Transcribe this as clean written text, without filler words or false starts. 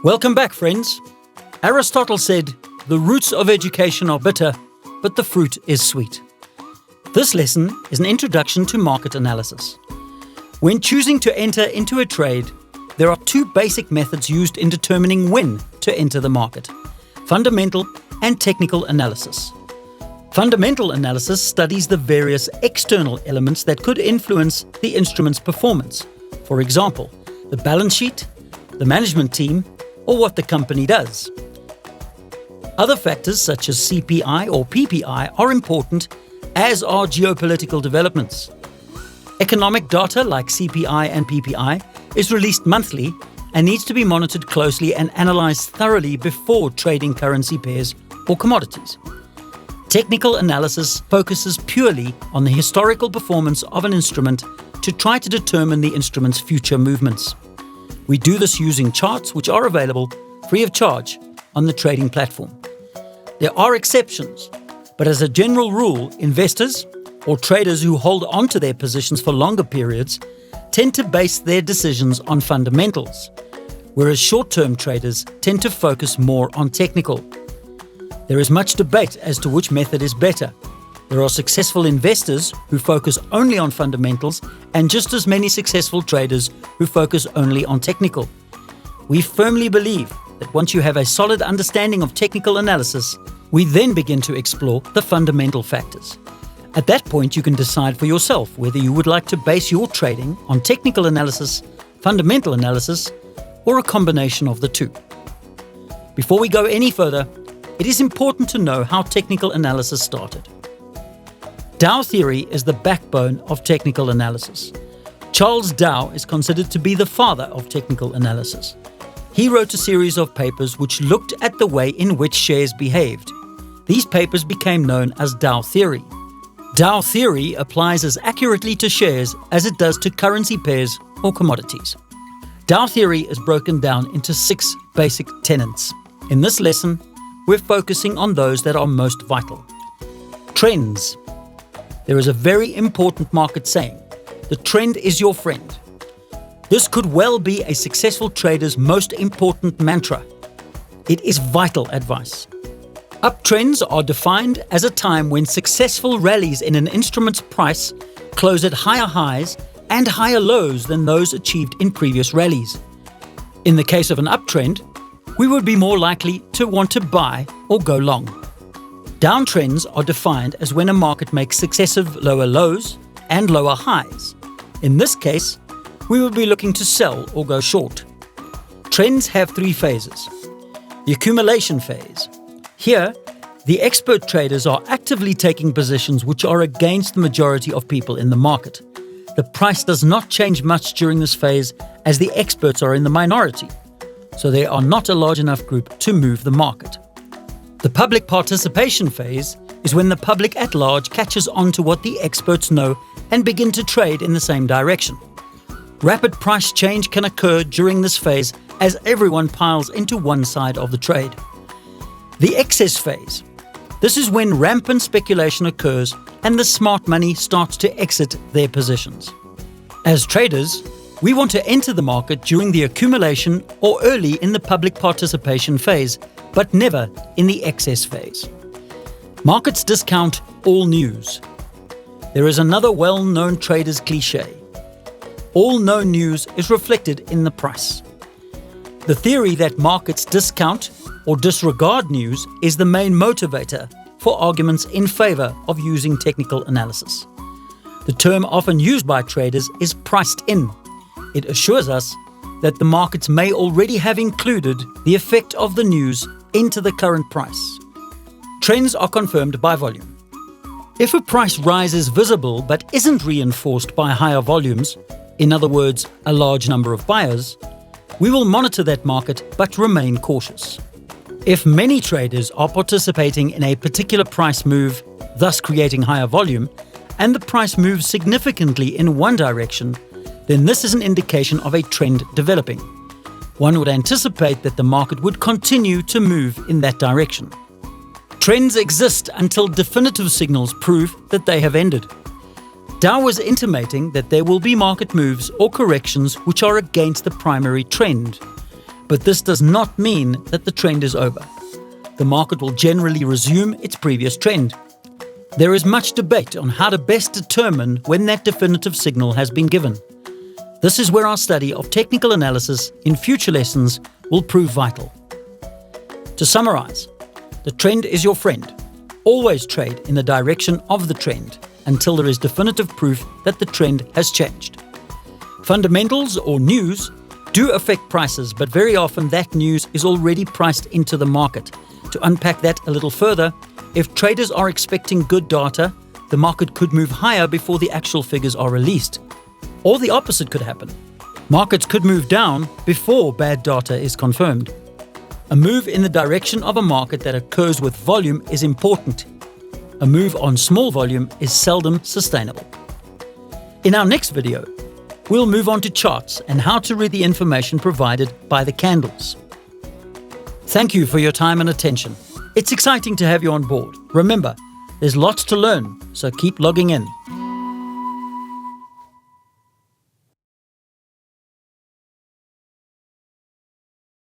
Welcome back, friends. Aristotle said, "The roots of education are bitter, but the fruit is sweet." This lesson is an introduction to market analysis. When choosing to enter into a trade, there are two basic methods used in determining when to enter the market: fundamental and technical analysis. Fundamental analysis studies the various external elements that could influence the instrument's performance. For example, the balance sheet, the management team, or what the company does. Other factors such as CPI or PPI are important, as are geopolitical developments. Economic data like CPI and PPI is released monthly and needs to be monitored closely and analyzed thoroughly before trading currency pairs or commodities. Technical analysis focuses purely on the historical performance of an instrument to try to determine the instrument's future movements. We do this using charts which are available free of charge on the trading platform. There are exceptions, but as a general rule, investors or traders who hold on to their positions for longer periods tend to base their decisions on fundamentals, whereas short-term traders tend to focus more on technical. There is much debate as to which method is better. There are successful investors who focus only on fundamentals and just as many successful traders who focus only on technical. We firmly believe that once you have a solid understanding of technical analysis, we then begin to explore the fundamental factors. At that point, you can decide for yourself whether you would like to base your trading on technical analysis, fundamental analysis, or a combination of the two. Before we go any further, it is important to know how technical analysis started. Dow theory is the backbone of technical analysis. Charles Dow is considered to be the father of technical analysis. He wrote a series of papers which looked at the way in which shares behaved. These papers became known as Dow theory. Dow theory applies as accurately to shares as it does to currency pairs or commodities. Dow theory is broken down into 6 basic tenets. In this lesson, we're focusing on those that are most vital. Trends. There is a very important market saying, "The trend is your friend." This could well be a successful trader's most important mantra. It is vital advice. Uptrends are defined as a time when successful rallies in an instrument's price close at higher highs and higher lows than those achieved in previous rallies. In the case of an uptrend, we would be more likely to want to buy or go long. Downtrends are defined as when a market makes successive lower lows and lower highs. In this case, we would be looking to sell or go short. Trends have 3 phases. The accumulation phase. Here, the expert traders are actively taking positions which are against the majority of people in the market. The price does not change much during this phase as the experts are in the minority, so they are not a large enough group to move the market. The public participation phase is when the public at large catches on to what the experts know and begin to trade in the same direction. Rapid price change can occur during this phase as everyone piles into one side of the trade. The excess phase. This is when rampant speculation occurs and the smart money starts to exit their positions. As traders, we want to enter the market during the accumulation or early in the public participation phase, but never in the excess phase. Markets discount all news. There is another well-known trader's cliché. All known news is reflected in the price. The theory that markets discount or disregard news is the main motivator for arguments in favor of using technical analysis. The term often used by traders is priced in. It assures us that the markets may already have included the effect of the news into the current price. Trends are confirmed by volume. If a price rise is visible but isn't reinforced by higher volumes, in other words, a large number of buyers, we will monitor that market but remain cautious. If many traders are participating in a particular price move, thus creating higher volume, and the price moves significantly in one direction, then this is an indication of a trend developing. One would anticipate that the market would continue to move in that direction. Trends exist until definitive signals prove that they have ended. Dow was intimating that there will be market moves or corrections which are against the primary trend. But this does not mean that the trend is over. The market will generally resume its previous trend. There is much debate on how to best determine when that definitive signal has been given. This is where our study of technical analysis in future lessons will prove vital. To summarize, the trend is your friend. Always trade in the direction of the trend until there is definitive proof that the trend has changed. Fundamentals or news do affect prices, but very often that news is already priced into the market. To unpack that a little further, if traders are expecting good data, the market could move higher before the actual figures are released. Or the opposite could happen. Markets could move down before bad data is confirmed. A move in the direction of a market that occurs with volume is important. A move on small volume is seldom sustainable. In our next video, we'll move on to charts and how to read the information provided by the candles. Thank you for your time and attention. It's exciting to have you on board. Remember, there's lots to learn, so keep logging in.